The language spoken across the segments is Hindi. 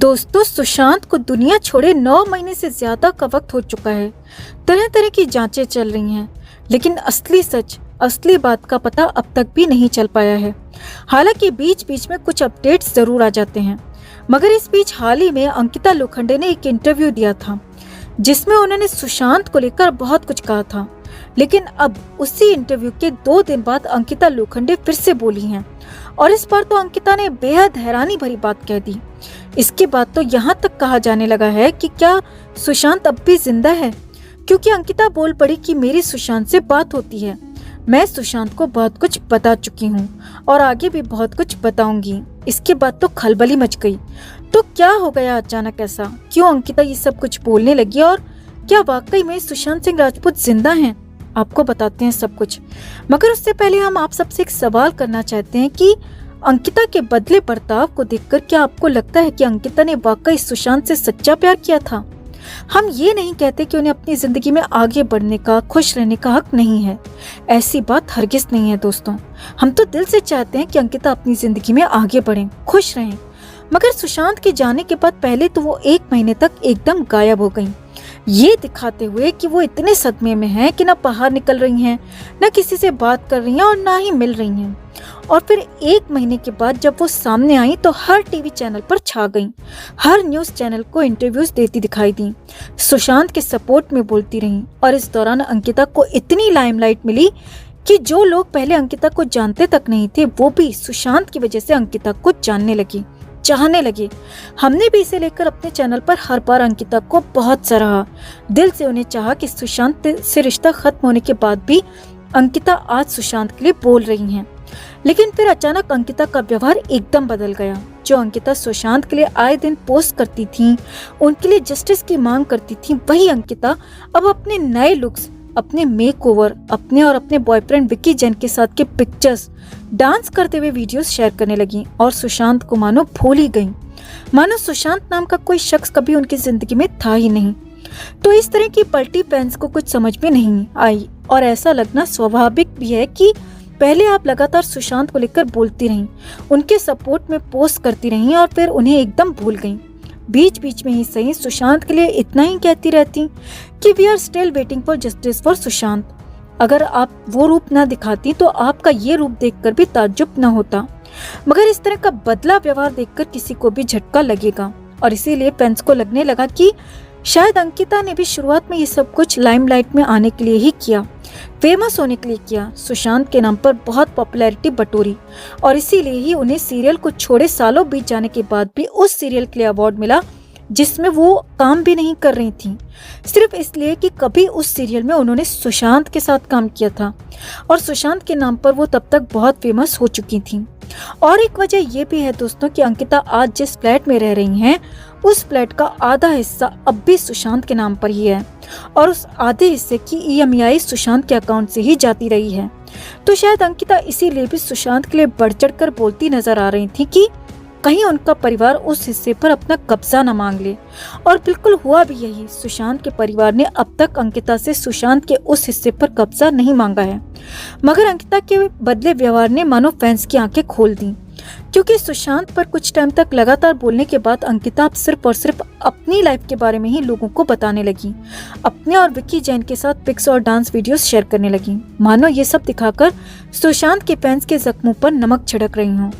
दोस्तों, सुशांत को दुनिया छोड़े 9 महीने से ज्यादा का वक्त हो चुका है। तरह तरह की जांचें चल रही हैं, लेकिन असली सच, असली बात का पता अब तक भी नहीं चल पाया है। हालांकि बीच बीच में कुछ अपडेट्स जरूर आ जाते हैं, मगर इस बीच हाल ही में अंकिता लोखंडे ने एक इंटरव्यू दिया था जिसमें उन्होंने सुशांत को लेकर बहुत कुछ कहा था। लेकिन अब उसी इंटरव्यू के 2 दिन बाद अंकिता लोखंडे फिर से बोली हैं, और इस बार तो अंकिता ने बेहद हैरानी भरी बात कह दी। इसके बाद तो यहाँ तक कहा जाने लगा है कि क्या सुशांत अब भी जिंदा है, क्योंकि अंकिता बोल पड़ी कि मेरी सुशांत से बात होती है। मैं सुशांत को बहुत कुछ बता चुकी हूँ और आगे भी बहुत कुछ बताऊंगी। इसके बाद तो खलबली मच गई। तो क्या हो गया अचानक ऐसा? क्यों अंकिता ये सब कुछ बोलने लगी, और क्या वाकई में सुशांत सिंह राजपूत जिंदा हैं? आपको बताते हैं सब कुछ, मगर उससे पहले हम आप सबसे एक सवाल करना चाहते हैं कि अंकिता के बदले बर्ताव को देखकर क्या आपको लगता है कि अंकिता ने वाकई सुशांत से सच्चा प्यार किया था? हम ये नहीं कहते कि उन्हें अपनी जिंदगी में आगे बढ़ने का, खुश रहने का हक नहीं है। ऐसी बात हरगिज नहीं है दोस्तों। हम तो दिल से चाहते हैं कि अंकिता अपनी जिंदगी में आगे बढ़ें, खुश रहें। मगर सुशांत के जाने के बाद पहले तो वो 1 महीने तक एकदम गायब हो गई, ये दिखाते हुए कि वो इतने सदमे में हैं कि ना बाहर निकल रही हैं, ना किसी से बात कर रही हैं और ना ही मिल रही हैं। और फिर 1 महीने के बाद जब वो सामने आई तो हर टीवी चैनल पर छा गई, हर न्यूज चैनल को इंटरव्यूज देती दिखाई दी, सुशांत के सपोर्ट में बोलती रही। और इस दौरान अंकिता को इतनी लाइमलाइट मिली कि जो लोग पहले अंकिता को जानते तक नहीं थे, वो भी सुशांत की वजह से अंकिता को जानने लगे, चाहने लगे। हमने भी इसे लेकर अपने चैनल पर हर बार अंकिता को बहुत सराहा, दिल से उन्हें चाहा कि सुशांत से रिश्ता खत्म होने के बाद भी अंकिता आज सुशांत के लिए बोल रही हैं। लेकिन फिर अचानक अंकिता का व्यवहार एकदम बदल गया। जो अंकिता सुशांत के लिए आए दिन पोस्ट करती थी, उनके लिए जस्टिस की मांग करती थी, वही अंकिता अब अपने नए लुक्स, अपने मेकओवर, अपने और अपने बॉयफ्रेंड विक्की जैन के साथ के पिक्चर्स, डांस करते हुए वीडियोस शेयर करने लगी और सुशांत को मानो भूल ही गई, मानो सुशांत नाम का कोई शख्स कभी उनकी जिंदगी में था ही नहीं। तो इस तरह की पलटी फैंस को कुछ समझ में नहीं आई, और ऐसा लगना स्वाभाविक भी है कि पहले आप लगातार सुशांत को लेकर बोलती रहीं, उनके सपोर्ट में पोस्ट करती रहीं और फिर उन्हें एकदम भूल गईं। बीच बीच में ही सही सुशांत के लिए इतना ही कहती रहती कि we are still waiting for justice for Sushant. अगर आप वो रूप ना दिखाती तो आपका ये रूप देखकर भी ताज्जुब न होता, मगर इस तरह का बदला व्यवहार देखकर किसी को भी झटका लगेगा। और इसीलिए फैंस को लगने लगा कि शायद अंकिता ने भी शुरुआत में ये सब कुछ लाइमलाइट में आने के लिए ही किया, फेमस होने के लिए किया, सुशांत के नाम पर बहुत पॉपुलैरिटी बटोरी, और इसीलिए ही उन्हें सीरियल को छोड़े सालों बीत जाने के बाद भी उस सीरियल के लिए अवार्ड मिला जिसमें वो काम भी नहीं कर रही थी, सिर्फ इसलिए कि कभी उस सीरियल में उन्होंने सुशांत के साथ काम किया था और सुशांत के नाम पर वो तब तक बहुत फेमस हो चुकी थी। और एक वजह ये भी है दोस्तों कि अंकिता आज जिस फ्लैट में रह रही हैं, उस फ्लैट का आधा हिस्सा अब भी सुशांत के नाम पर ही है, और उस आधे हिस्से की EMI सुशांत के अकाउंट से ही जाती रही है। तो शायद अंकिता इसीलिए भी सुशांत के लिए बढ़ चढ़ कर बोलती नजर आ रही थी कि कहीं उनका परिवार उस हिस्से पर अपना कब्जा न मांग ले। और बिल्कुल हुआ भी यही। सुशांत के परिवार ने अब तक अंकिता से सुशांत के उस हिस्से पर कब्जा नहीं मांगा है, मगर अंकिता के बदले व्यवहार ने मानो फैंस की आंखें खोल दी, क्योंकि सुशांत पर कुछ टाइम तक लगातार बोलने के बाद अंकिता अब सिर्फ और सिर्फ अपनी लाइफ के बारे में ही लोगों को बताने लगी, अपने और विक्की जैन के साथ पिक्स और डांस वीडियोस शेयर करने लगी, मानो ये सब दिखाकर सुशांत के फैंस के जख्मों पर नमक छिड़क रही हों।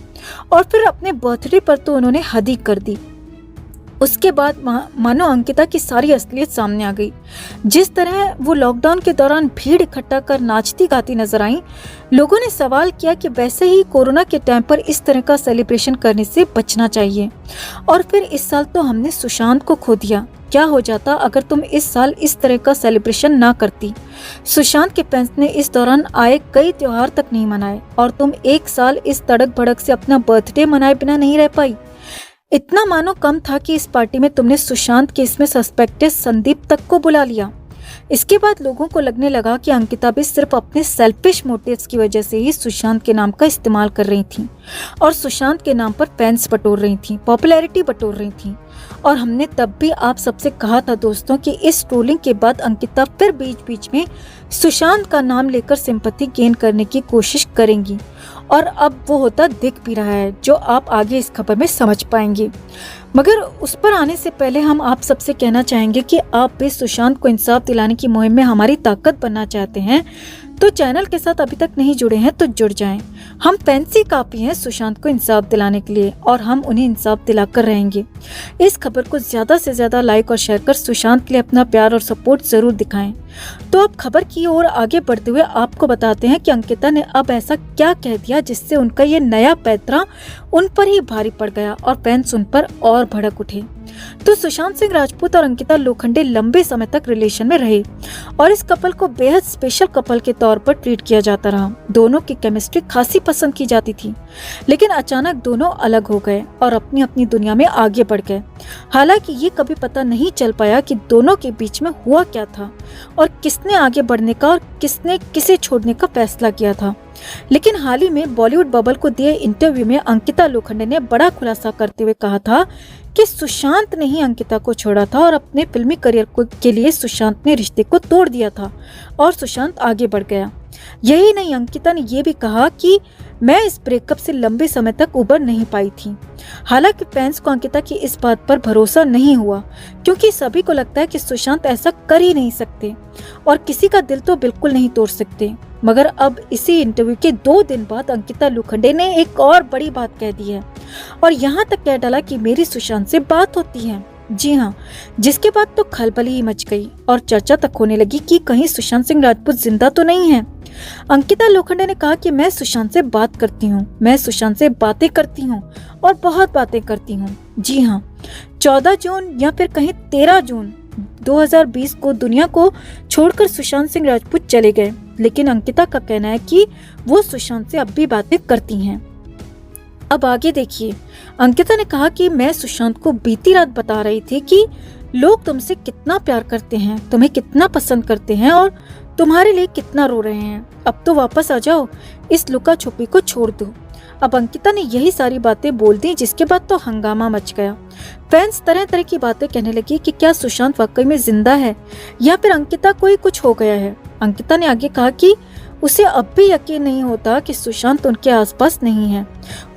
और फिर अपने बर्थडे पर तो उन्होंने हद ही कर दी। उसके बाद मानो अंकिता की सारी असलियत सामने आ गई। जिस तरह वो लॉकडाउन के दौरान भीड़ इकट्ठा कर नाचती गाती नजर आई, लोगों ने सवाल किया कि वैसे ही कोरोना के टाइम पर इस तरह का सेलिब्रेशन करने से बचना चाहिए। और फिर इस साल तो हमने सुशांत को खो दिया, क्या हो जाता अगर तुम इस साल इस तरह का सेलिब्रेशन ना करती? सुशांत के फैंस ने इस दौरान आए कई त्योहार तक नहीं मनाए, और तुम 1 साल इस तड़क भड़क से अपना बर्थडे मनाए बिना नहीं रह पाई। इतना मानो कम था कि इस पार्टी में तुमने सुशांत केस में सस्पेक्टेड संदीप तक को बुला लिया। इसके बाद लोगों को लगने लगा कि अंकिता भी सिर्फ अपने सेल्फिश मोटिव्स की वजह से ही सुशांत के नाम का इस्तेमाल कर रही थी, और सुशांत के नाम पर फैंस बटोर रही थी, पॉपुलैरिटी बटोर रही थी। और हमने तब भी आप सबसे कहा था दोस्तों कि इस ट्रोलिंग के बाद अंकिता फिर बीच बीच में सुशांत का नाम लेकर सिंपैथी गेन करने की कोशिश करेंगी, और अब वो होता दिख भी रहा है, जो आप आगे इस खबर में समझ पाएंगे। मगर उस पर आने से पहले हम आप सबसे कहना चाहेंगे कि आप भी सुशांत को इंसाफ दिलाने की मुहिम में हमारी ताकत बनना चाहते हैं तो चैनल के साथ अभी तक नहीं जुड़े हैं तो जुड़ जाएं। हम फैंसी काफी हैं सुशांत को इंसाफ दिलाने के लिए और हम उन्हें इंसाफ दिलाकर रहेंगे। इस खबर को ज्यादा से ज्यादा लाइक और शेयर कर सुशांत के लिए अपना प्यार और सपोर्ट जरूर दिखाएं। तो अब खबर की ओर आगे बढ़ते हुए आपको बताते हैं कि अंकिता ने अब ऐसा क्या कह दिया जिससे उनका ये नया पैंतरा उन पर ही भारी पड़ गया और फैंस उन पर और भड़क उठे। तो सुशांत सिंह राजपूत और अंकिता लोखंडे लंबे समय तक रिलेशन में रहे और इस कपल को बेहद स्पेशल कपल के तौर पर ट्रीट किया जाता रहा। दोनों की केमिस्ट्री खासी पसंद की जाती थी, लेकिन अचानक दोनों अलग हो गए और अपनी अपनी दुनिया में आगे बढ़ गए। हालांकि ये कभी पता नहीं चल पाया कि दोनों के बीच में हुआ क्या था और किसने आगे बढ़ने का और किसने किसे छोड़ने का फैसला किया था। लेकिन हाल ही में बॉलीवुड बबल को दिए इंटरव्यू में अंकिता लोखंडे ने बड़ा खुलासा करते हुए कहा था कि सुशांत ने ही अंकिता को छोड़ा था और अपने फिल्मी करियर के लिए सुशांत ने रिश्ते को तोड़ दिया था और सुशांत आगे बढ़ गया। यही नहीं, अंकिता ने यह भी कहा कि मैं इस ब्रेकअप से लंबे समय तक उबर नहीं पाई थी। हालांकि फैंस को अंकिता की इस बात पर भरोसा नहीं हुआ क्योंकि सभी को लगता है कि सुशांत ऐसा कर ही नहीं सकते और किसी का दिल तो बिल्कुल नहीं तोड़ सकते। मगर अब इसी इंटरव्यू के 2 दिन बाद अंकिता लोखंडे ने एक और बड़ी बात कह दी है और यहाँ तक कह डाला कि मेरी सुशांत से बात होती है। जी हाँ, जिसके बाद तो खलबली ही मच गई और चर्चा तक होने लगी कि कहीं सुशांत सिंह राजपूत जिंदा तो नहीं है। अंकिता लोखंडे ने कहा कि मैं सुशांत से बात करती हूँ, मैं सुशांत से बातें करती हूँ और बहुत बातें करती हूँ। जी हाँ, 14 जून या फिर कहीं 13 जून 2020 को दुनिया को छोड़कर सुशांत सिंह राजपूत चले गए, लेकिन अंकिता का कहना है कि वो सुशांत से अब भी बातें करती हैं। अब आगे देखिए, अंकिता ने कहा कि मैं सुशांत को बीती रात बता रही थी कि लोग तुमसे कितना प्यार करते हैं, तुम्हें कितना पसंद करते हैं और तुम्हारे लिए कितना रो रहे हैं। अब तो वापस आ जाओ, इस लुका छुपी को छोड़ दो। अब अंकिता ने यही सारी बातें बोल दी जिसके बाद तो हंगामा मच गया। फैंस तरह तरह की बातें कहने लगी कि क्या सुशांत वाकई में जिंदा है या फिर अंकिता को ही कुछ हो गया है। अंकिता ने आगे कहा कि उसे अब भी यकीन नहीं होता कि सुशांत उनके आसपास नहीं है।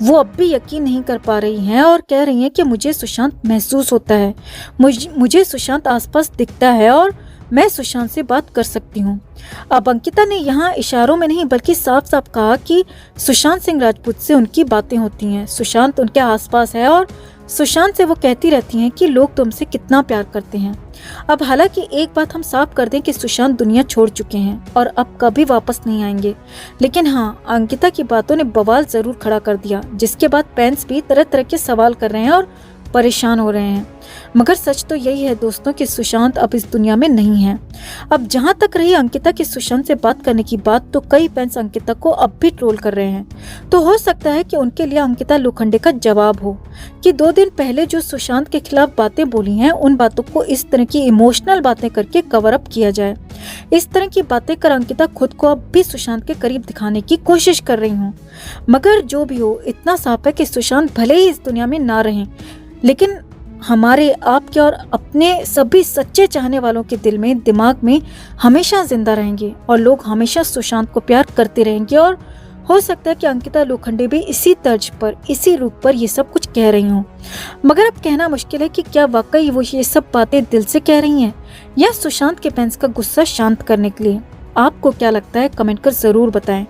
वो अब भी यकीन नहीं कर पा रही हैं और कह रही हैं कि मुझे सुशांत महसूस होता है, मुझे सुशांत आसपास दिखता है और मैं सुशांत से बात कर सकती हूँ। अब अंकिता ने यहाँ इशारों में नहीं बल्कि साफ साफ कहा कि सुशांत सिंह राजपूत से उनकी बातें होती हैं, सुशांत उनके आसपास है और सुशांत से वो कहती रहती हैं कि लोग तुमसे कितना प्यार करते हैं। अब हालांकि एक बात हम साफ कर दें कि सुशांत दुनिया छोड़ चुके हैं और अब कभी वापस नहीं आएंगे, लेकिन हाँ, अंकिता की बातों ने बवाल जरूर खड़ा कर दिया, जिसके बाद फैंस भी तरह तरह के सवाल कर रहे हैं और परेशान हो रहे हैं। मगर सच तो यही है दोस्तों कि सुशांत अब इस दुनिया में नहीं है। अब जहां तक रही अंकिता की सुशांत से बात करने की बात, तो कई फैंस अंकिता को अब भी ट्रोल कर रहे हैं। तो हो सकता है कि उनके लिए अंकिता लोखंडे का जवाब हो कि 2 दिन पहले जो सुशांत के खिलाफ बातें बोली हैं, उन बातों को इस तरह की इमोशनल बातें करके कवर अप किया जाए। इस तरह की बातें कर अंकिता खुद को अब भी सुशांत के करीब दिखाने की कोशिश कर रही हूँ। मगर जो भी हो, इतना साफ है कि सुशांत भले ही इस दुनिया में ना रहें, लेकिन हमारे, आपके और अपने सभी सच्चे चाहने वालों के दिल में, दिमाग में हमेशा जिंदा रहेंगे और लोग हमेशा सुशांत को प्यार करते रहेंगे। और हो सकता है कि अंकिता लोखंडे भी इसी तर्ज पर, इसी रूप पर ये सब कुछ कह रही हूँ। मगर अब कहना मुश्किल है कि क्या वाकई वो ये सब बातें दिल से कह रही हैं या सुशांत के फैंस का गुस्सा शांत करने के लिए। आपको क्या लगता है, कमेंट कर जरूर बताएं।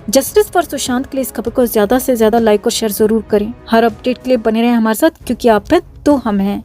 जस्टिस फॉर सुशांत के लिए इस खबर को ज्यादा से ज्यादा लाइक और शेयर जरूर करें। हर अपडेट के लिए बने रहें हमारे साथ, क्योंकि आप हैं तो हम हैं।